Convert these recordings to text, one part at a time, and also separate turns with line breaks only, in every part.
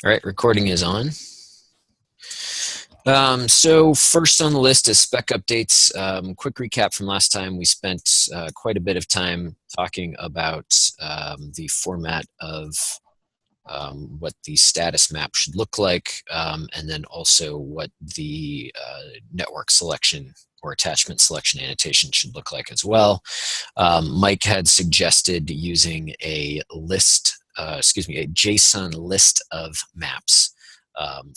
All right, recording is on. So first on the list is spec updates. Quick recap from last time. We spent quite a bit of time talking about the format of what the status map should look like, and then also what the network selection or attachment selection annotation should look like as well. Mike had suggested using a list, a JSON list of maps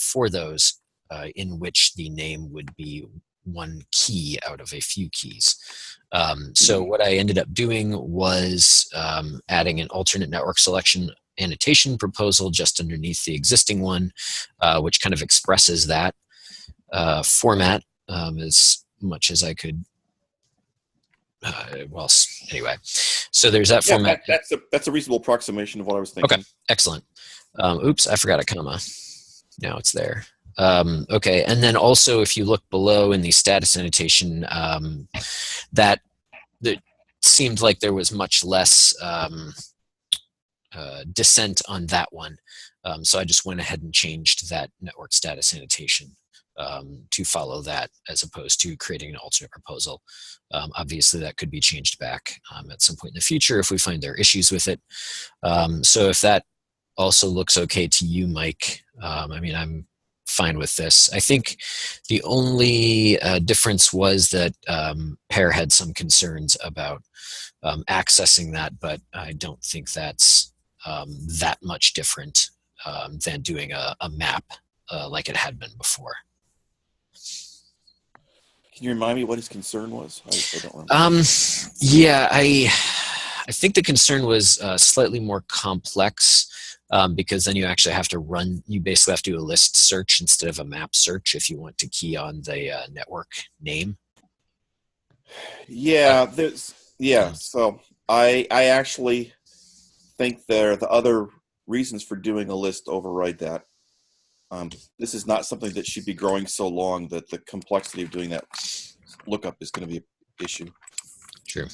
for those, in which the name would be one key out of a few keys. So what I ended up doing was adding an alternate network selection annotation proposal just underneath the existing one, which kind of expresses that format as much as I could. Well, anyway, so there's that format.
That's a reasonable approximation of what I was thinking.
Okay, excellent. Oops, I forgot a comma. Now it's there. Okay, and then also if you look below in the status annotation, that seemed like there was much less dissent on that one. So I just went ahead and changed that network status annotation to follow that, as opposed to creating an alternate proposal. Obviously that could be changed back at some point in the future if we find there are issues with it. So if that also looks okay to you, Mike, I mean, I'm fine with this. I think the only difference was that Pear had some concerns about accessing that, but I don't think that's that much different than doing a map like it had been before.
Can you remind me what his concern was? I don't remember.
Yeah, I think the concern was slightly more complex, because then you actually have to run, you basically have to do a list search instead of a map search if you want to key on the network name.
Yeah, so I actually think the other reasons for doing a list override that. This is not something that should be growing so long that the complexity of doing that lookup is going to be an issue.
True.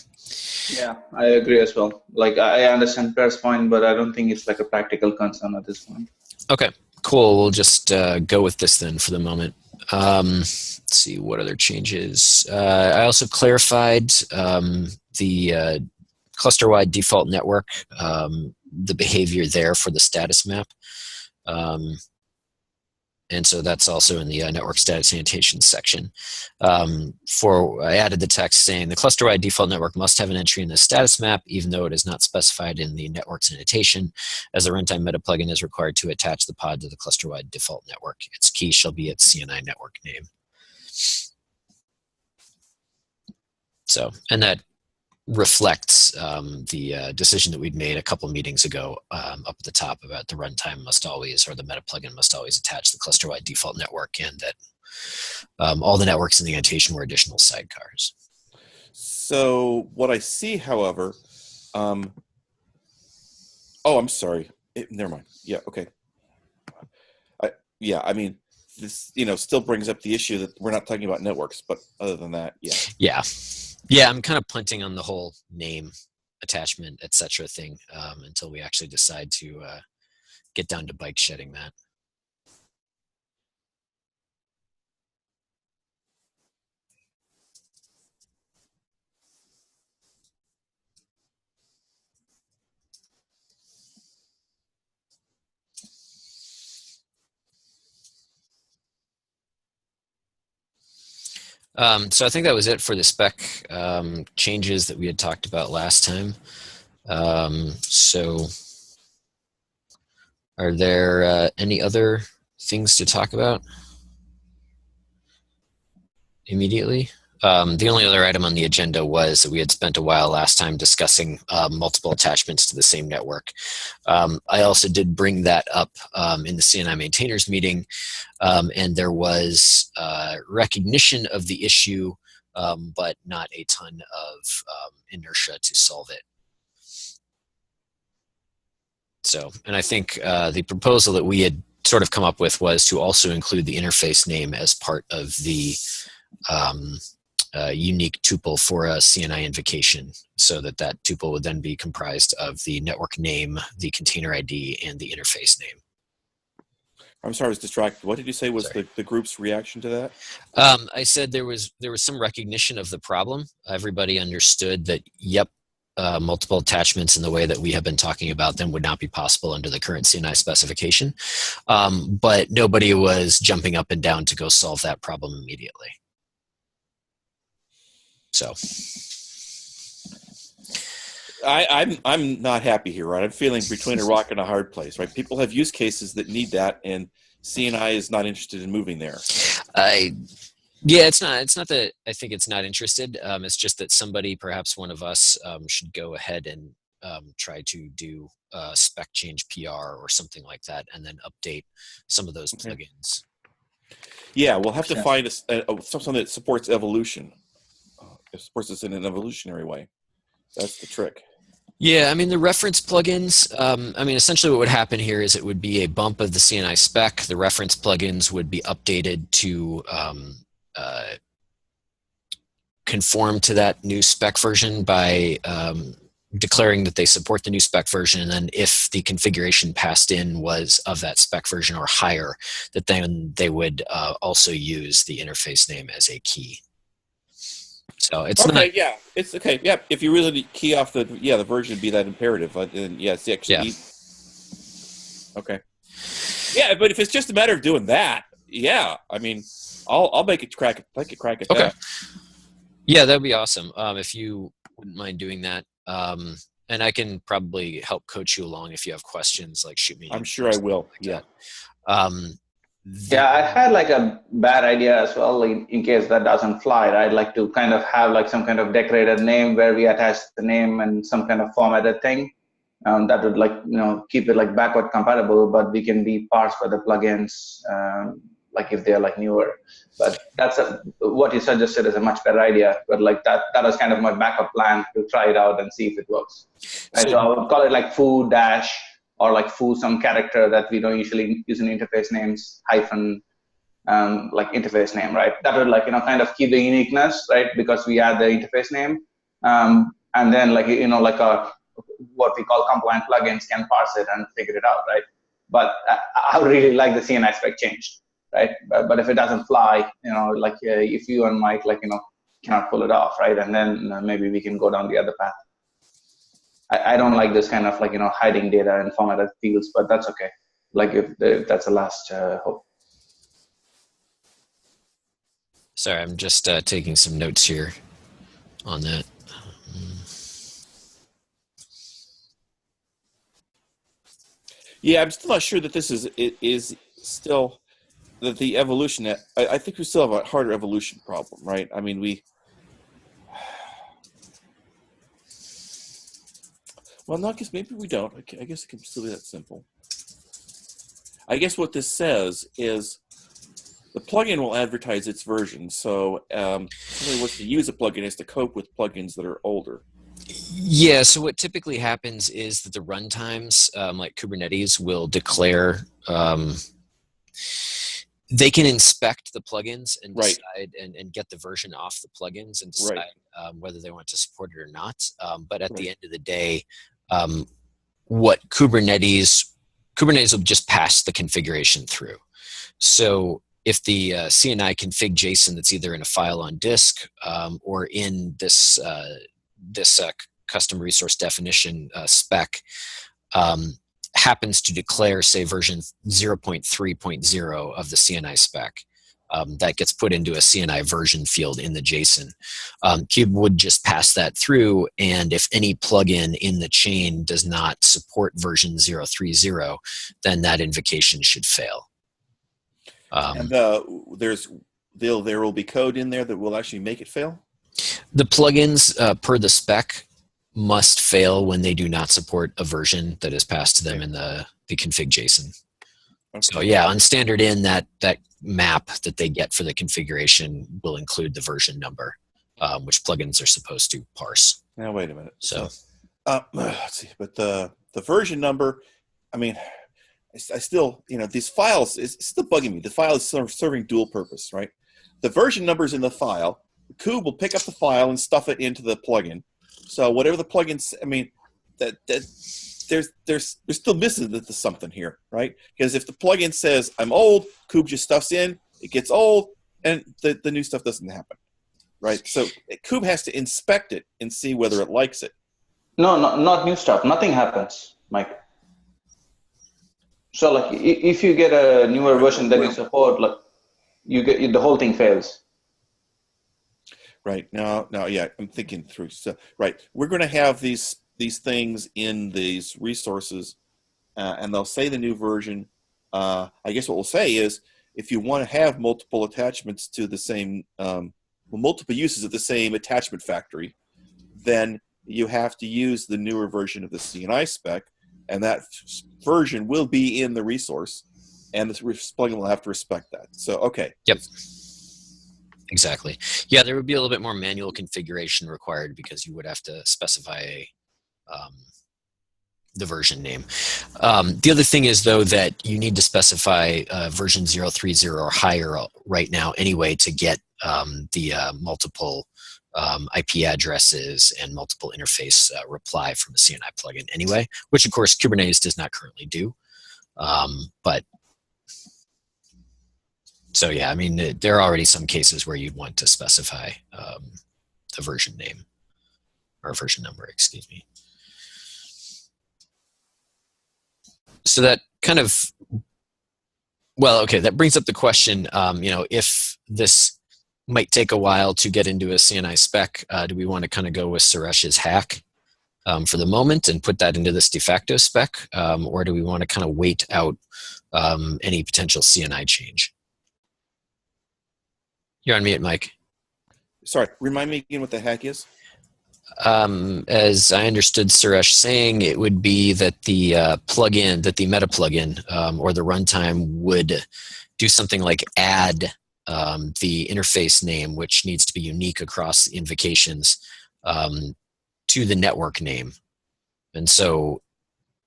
Yeah, I agree as well. Like, I understand Pear's point, but I don't think it's like a practical concern at this point.
Okay, cool. We'll just go with this then for the moment. Let's see what other changes. I also clarified the cluster-wide default network, the behavior there for the status map. And so that's also in the network status annotation section. I added the text saying the cluster-wide default network must have an entry in the status map, even though it is not specified in the network's annotation, as the runtime meta plugin is required to attach the pod to the cluster-wide default network. Its key shall be its CNI network name. So, and that reflects the decision that we'd made a couple meetings ago up at the top about the runtime must always, or the meta plugin must always attach the cluster-wide default network, and that all the networks in the annotation were additional sidecars.
So what I see, however, oh, I'm sorry. Never mind. Yeah, okay. I mean, this still brings up the issue that we're not talking about networks, but other than that, yeah.
Yeah, I'm kind of punting on the whole name, attachment, etc. thing until we actually decide to get down to bike shedding that. So I think that was it for the spec changes that we had talked about last time. So are there any other things to talk about immediately? The only other item on the agenda was that we had spent a while last time discussing multiple attachments to the same network. I also did bring that up in the CNI maintainers meeting, and there was recognition of the issue, but not a ton of inertia to solve it. So, and I think the proposal that we had sort of come up with was to also include the interface name as part of the unique tuple for a CNI invocation, so that that tuple would then be comprised of the network name, the container ID, and the interface name.
I'm sorry, I was distracted. What did you say was the group's reaction to that?
I said there was some recognition of the problem. Everybody understood that, yep, multiple attachments in the way that we have been talking about them would not be possible under the current CNI specification. But nobody was jumping up and down to go solve that problem immediately. So
I'm not happy here, right? I'm feeling between a rock and a hard place, right? People have use cases that need that, and CNI is not interested in moving there.
Yeah, it's not that I think it's not interested. It's just that somebody, perhaps one of us, should go ahead and try to do a spec change PR or something like that, and then update some of those plugins. Yeah,
we'll have to find something that supports evolution. It supports us in an evolutionary way. That's the trick.
Yeah, I mean, the reference plugins, essentially what would happen here is it would be a bump of the CNI spec. The reference plugins would be updated to conform to that new spec version by declaring that they support the new spec version. And then if the configuration passed in was of that spec version or higher, that then they would also use the interface name as a key. So it's not.
Yeah, it's okay. Yeah, if you really key off the version, be that imperative. Then it's actually. Yeah. Okay. Yeah, but if it's just a matter of doing that, yeah, I mean, I'll make it crack. Make it crack at
okay.
that.
Yeah, that'd be awesome. If you wouldn't mind doing that, and I can probably help coach you along if you have questions. Like, shoot me.
I'm sure I will.
Like
yeah, I had like a bad idea as well in case that doesn't fly. I'd like to kind of have like some kind of decorated name where we attach the name and some kind of formatted thing that would keep it like backward compatible, but we can be parsed by the plugins like if they're like newer. But that's what you suggested is a much better idea. But like that was kind of my backup plan to try it out and see if it works. Right? So I would call it like foo dash or like foo some character that we don't usually use in interface names hyphen like interface name, right? That would kind of keep the uniqueness, right? Because we add the interface name, and then what we call compliant plugins can parse it and figure it out, right? But I would really like the CNI spec changed, right? But if it doesn't fly, if you and Mike cannot pull it off, right? And then maybe we can go down the other path. I don't like this kind of hiding data in formatted fields, but that's okay. Like if that's the last hope.
Sorry, I'm just taking some notes here on that.
Yeah, I'm still not sure that this is still that the evolution. I think we still have a harder evolution problem, right? I mean, well, no, I guess maybe we don't. I guess it can still be that simple. I guess what this says is the plugin will advertise its version. So somebody wants to use a plugin has to cope with plugins that are older.
Yeah, so what typically happens is that the runtimes, like Kubernetes, will declare, they can inspect the plugins and decide and get the version off the plugins and decide whether they want to support it or not. But at the end of the day, what Kubernetes will just pass the configuration through. So if the CNI config JSON that's either in a file on disk or in this custom resource definition spec happens to declare, say, version 0.3.0 of the CNI spec, that gets put into a CNI version field in the JSON. Kube would just pass that through, and if any plugin in the chain does not support version 0.3.0, then that invocation should fail.
And there will be code in there that will actually make it fail?
The plugins, per the spec, must fail when they do not support a version that is passed to them in the config JSON. Okay. So yeah, on standard in, that map that they get for the configuration will include the version number, which plugins are supposed to parse.
Now wait a minute.
So
let's see, but the version number, I mean, I still, these files, it's still bugging me. The file is serving dual purpose, right? The version number is in the file. Kube will pick up the file and stuff it into the plugin. So whatever the plugins, I mean, that there's still missing something here, right? Because if the plugin says I'm old, Kube just stuffs in, it gets old, and the new stuff doesn't happen, right? So Kube has to inspect it and see whether it likes it.
No, not new stuff. Nothing happens, Mike. So like if you get a newer version that you support, like you get the whole thing fails.
Right. Now, yeah, I'm thinking through. So, right, we're going to have these things in these resources, and they'll say the new version. I guess what we'll say is, if you want to have multiple attachments to the same, multiple uses of the same attachment factory, then you have to use the newer version of the CNI spec, and that version will be in the resource, and the plugin will have to respect that. So, okay.
Yep. Exactly. Yeah, there would be a little bit more manual configuration required because you would have to specify the version name. The other thing is, though, that you need to specify version 030 or higher right now anyway to get the multiple IP addresses and multiple interface reply from a CNI plugin anyway, which of course Kubernetes does not currently do. But so yeah, I mean, there are already some cases where you'd want to specify the version name or version number, excuse me. So that kind of, well, okay, that brings up the question, you know, if this might take a while to get into a CNI spec, do we want to kind of go with Suresh's hack for the moment and put that into this de facto spec, or do we want to kind of wait out any potential CNI change? You're on mute, Mike.
Sorry, remind me again what the hack is?
As I understood Suresh saying, it would be that the plugin, that the meta plugin or the runtime would do something like add the interface name, which needs to be unique across the invocations, to the network name. And so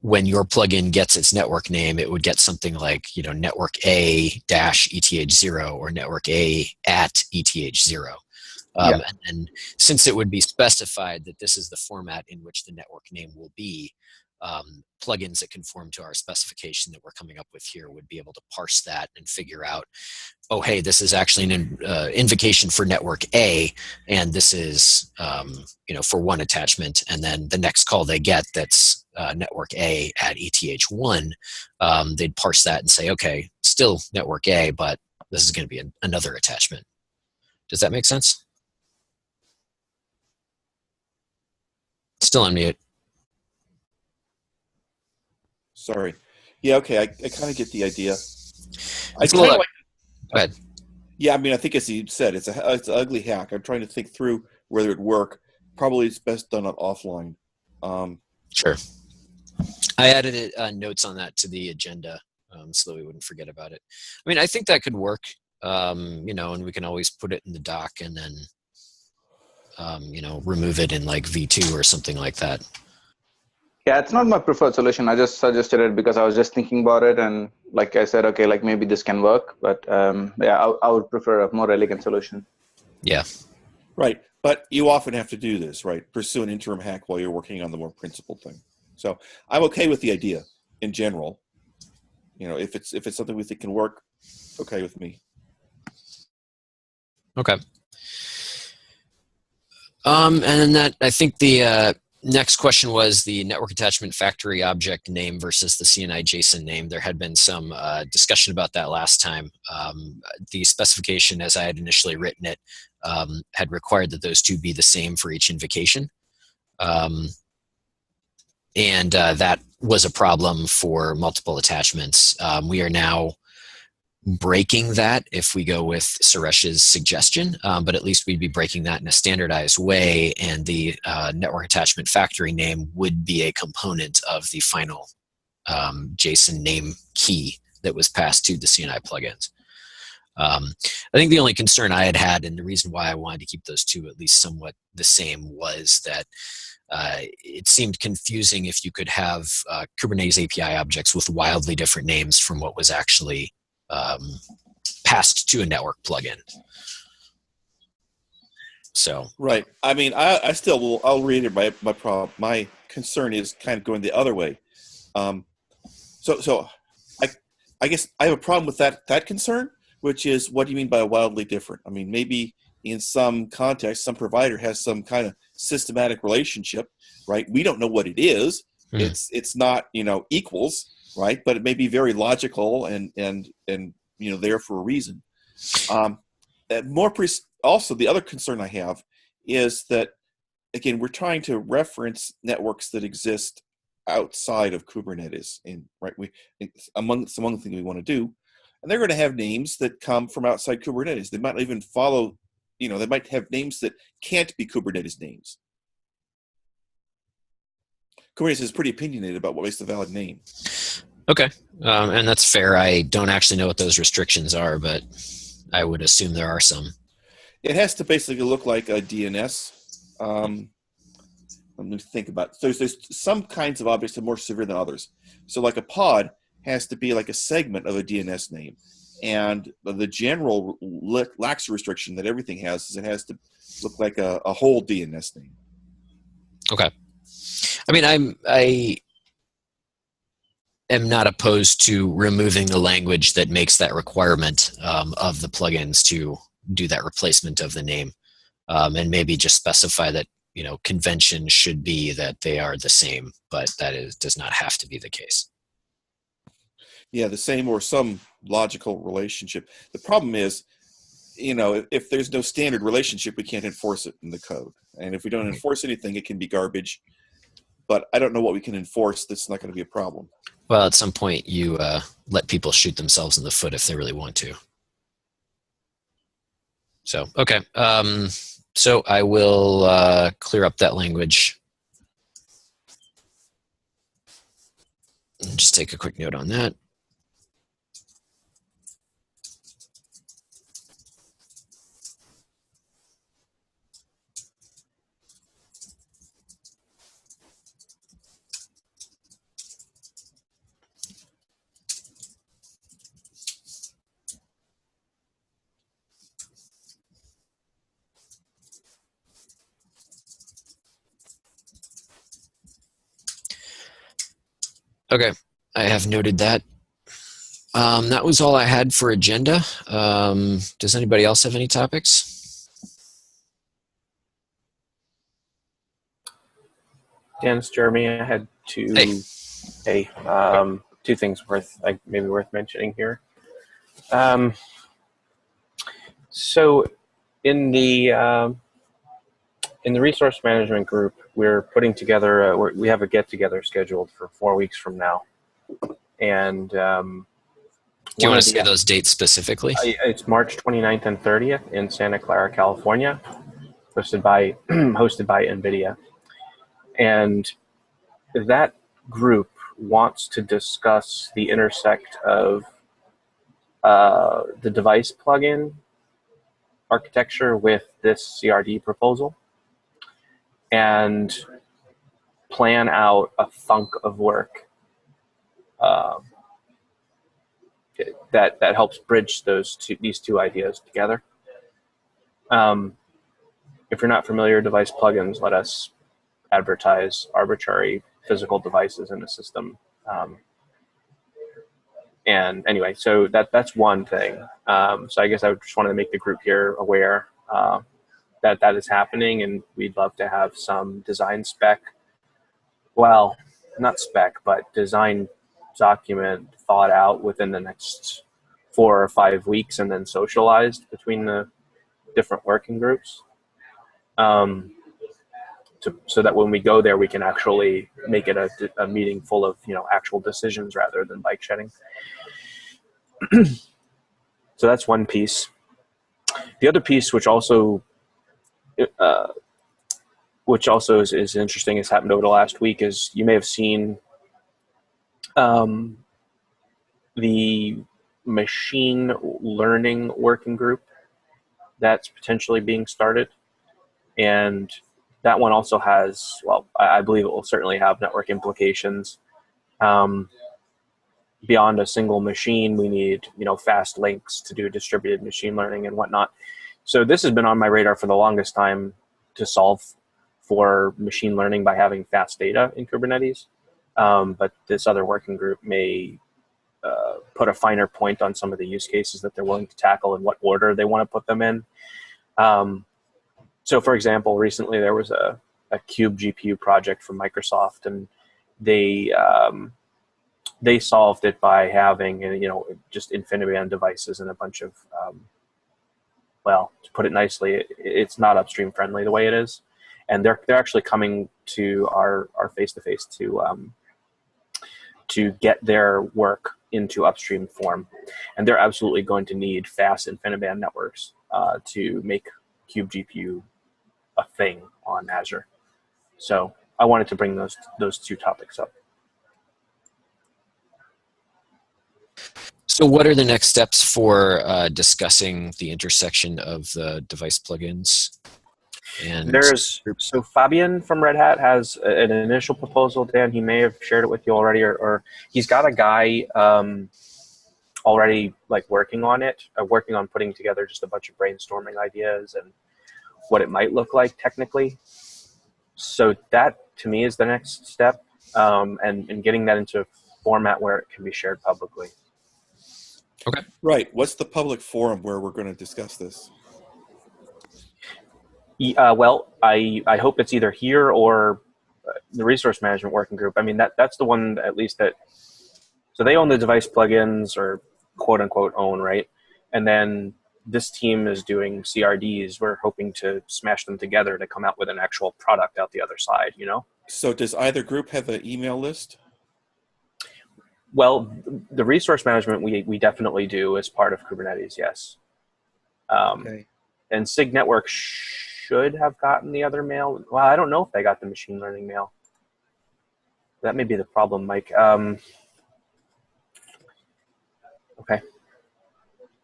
when your plugin gets its network name, it would get something like, you know, network A-ETH0 or network A at ETH0. And since it would be specified that this is the format in which the network name will be, plugins that conform to our specification that we're coming up with here would be able to parse that and figure out, oh, hey, this is actually an invocation for network A, and this is, you know, for one attachment, and then the next call they get that's network A at ETH1, they'd parse that and say, okay, still network A, but this is going to be another attachment. Does that make sense? Still on mute.
Sorry. Yeah, okay, I kind of get the idea.
Go ahead.
Yeah, I mean, I think as you said, it's an ugly hack. I'm trying to think through whether it'd work. Probably it's best done offline.
Sure. I added notes on that to the agenda so that we wouldn't forget about it. I mean, I think that could work, you know, and we can always put it in the doc and then, you know, remove it in like V2 or something like that.
Yeah, it's not my preferred solution. I just suggested it because I was just thinking about it, and like I said, okay, like maybe this can work, but yeah, I would prefer a more elegant solution.
Yeah.
Right, but you often have to do this, right? Pursue an interim hack while you're working on the more principled thing. So I'm okay with the idea in general. You know, if it's something we think can work, okay with me.
Okay. And then that, I think the next question was the network attachment factory object name versus the CNI JSON name. There had been some discussion about that last time. The specification, as I had initially written it, had required that those two be the same for each invocation. And that was a problem for multiple attachments. We are now breaking that if we go with Suresh's suggestion, but at least we'd be breaking that in a standardized way, and the network attachment factory name would be a component of the final JSON name key that was passed to the CNI plugins. I think the only concern I had, and the reason why I wanted to keep those two at least somewhat the same, was that it seemed confusing if you could have Kubernetes API objects with wildly different names from what was actually passed to a network plugin. So
right. I mean, I still will. I'll reiterate my concern is kind of going the other way. So I guess I have a problem with that concern, which is, what do you mean by wildly different? I mean, maybe in some context, some provider has some kind of systematic relationship, right? We don't know what it is. It's not, equals, right? But it may be very logical and there for a reason. Also, the other concern I have is that, again, we're trying to reference networks that exist outside of Kubernetes, and it's among the things we want to do, and they're going to have names that come from outside Kubernetes. They might even follow, they might have names that can't be Kubernetes names. Kubernetes is pretty opinionated about what makes a valid name.
Okay, and that's fair. I don't actually know what those restrictions are, but I would assume there are some.
It has to basically look like a DNS. Let me think about it. So there's some kinds of objects that are more severe than others. So like a pod has to be like a segment of a DNS name. And the general lax restriction that everything has is it has to look like a whole DNS name.
Okay. I mean, I am not opposed to removing the language that makes that requirement of the plugins to do that replacement of the name, and maybe just specify that convention should be that they are the same, but that does not have to be the case.
Yeah, the same or some logical relationship. The problem is, if there's no standard relationship, we can't enforce it in the code. And if we don't enforce anything, it can be garbage. But I don't know what we can enforce that's not going to be a problem.
Well, at some point, you let people shoot themselves in the foot if they really want to. So, okay. So I will clear up that language. Just take a quick note on that. Okay, I have noted that. That was all I had for agenda. Does anybody else have any topics?
Dan, it's Jeremy. I had two things maybe worth mentioning here. So in the resource management group, we're putting together, we have a get-together scheduled for 4 weeks from now. And do
you want to say those dates specifically?
It's March 29th and 30th in Santa Clara, California, hosted by NVIDIA. And that group wants to discuss the intersect of the device plugin architecture with this CRD proposal, and plan out a thunk of work that helps bridge these two ideas together. If you're not familiar, device plugins let us advertise arbitrary physical devices in the system. And anyway, so that's one thing. So I guess I just wanted to make the group here aware that is happening, and we'd love to have some design spec. Well, not spec, but design document thought out within the next 4 or 5 weeks, and then socialized between the different working groups. So that when we go there, we can actually make it a meeting full of actual decisions rather than bike shedding. So that's one piece. The other piece, which also is interesting, has happened over the last week, is you may have seen the machine learning working group that's potentially being started. And that one also has, well, I believe it will certainly have network implications. Beyond a single machine, we need, fast links to do distributed machine learning and whatnot. So this has been on my radar for the longest time, to solve for machine learning by having fast data in Kubernetes. but this other working group may put a finer point on some of the use cases that they're willing to tackle and what order they want to put them in. So for example, recently there was a Cube GPU project from Microsoft, and they solved it by having, just InfiniBand devices and a bunch of, well, to put it nicely, it's not upstream friendly the way it is. And they're actually coming to our face-to-face to get their work into upstream form. And they're absolutely going to need fast InfiniBand networks to make Cube GPU a thing on Azure. So I wanted to bring those two topics up.
So what are the next steps for discussing the intersection of the device plugins? And
so Fabian from Red Hat has an initial proposal. Dan, he may have shared it with you already, or he's got a guy already working on it, working on putting together just a bunch of brainstorming ideas and what it might look like technically. So that to me is the next step, and getting that into a format where it can be shared publicly.
Okay.
Right. What's the public forum where we're going to discuss this?
Well, I hope it's either here or the resource management working group. I mean, that's the one at least that, so they own the device plugins, or quote unquote own, right? And then this team is doing CRDs. We're hoping to smash them together to come out with an actual product out the other side,
So does either group have an email list?
Well, the resource management we definitely do as part of Kubernetes, yes.
Okay.
And sig-network should have gotten the other mail. Well, I don't know if they got the machine learning mail. That may be the problem, Mike. Okay.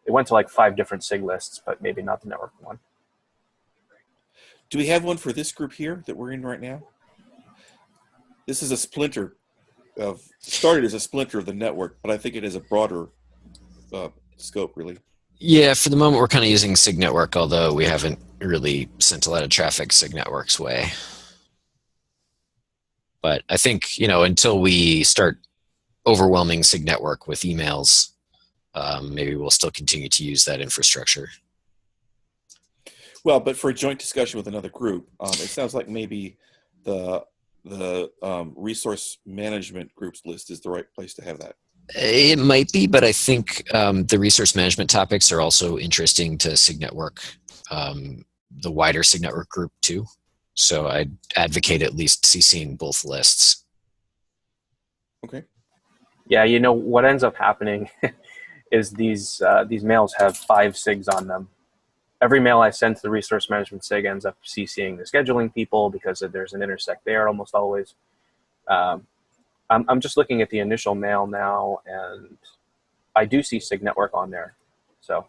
It went to 5 different SIG lists, but maybe not the network one.
Do we have one for this group here that we're in right now? This is a splinter started as a splinter of the network, but I think it is a broader scope, really.
Yeah, for the moment we're kind of using sig-network, although we haven't really sent a lot of traffic sig-network's way. But I think, until we start overwhelming sig-network with emails, maybe we'll still continue to use that infrastructure.
Well, but for a joint discussion with another group, it sounds like maybe the resource management groups list is the right place to have that.
It might be, but I think the resource management topics are also interesting to sig-network, the wider sig-network group too. So I'd advocate at least CCing both lists.
Okay.
Yeah, what ends up happening is these mails have 5 SIGs on them. Every mail I send to the resource management SIG ends up CCing the scheduling people because there's an intersect there almost always. I'm just looking at the initial mail now, and I do see sig-network on there. So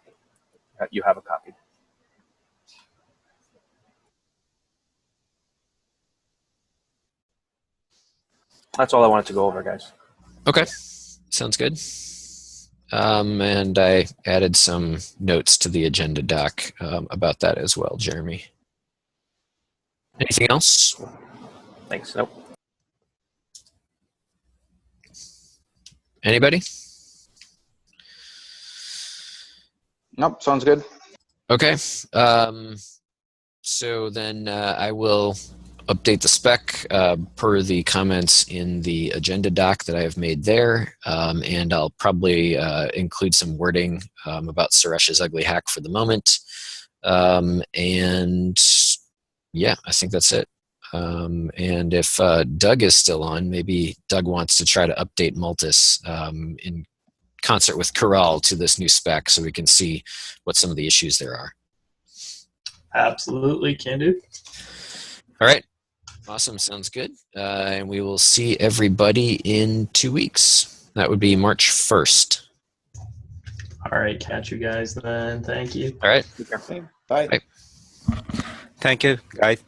you have a copy. That's all I wanted to go over, guys.
Okay, sounds good. And I added some notes to the agenda doc about that as well, Jeremy. Anything else?
Thanks. Nope.
Anybody?
Nope, sounds good.
Okay. So then I will update the spec per the comments in the agenda doc that I have made there, and I'll probably include some wording about Suresh's ugly hack for the moment. And yeah, I think that's it. And if Doug is still on, maybe Doug wants to try to update Multis in concert with Corral to this new spec so we can see what some of the issues there are.
Absolutely, can do.
All right. Awesome. Sounds good. And we will see everybody in 2 weeks. That would be March 1st.
All right. Catch you guys then. Thank you.
All right.
Bye.
Bye.
Thank you, guys.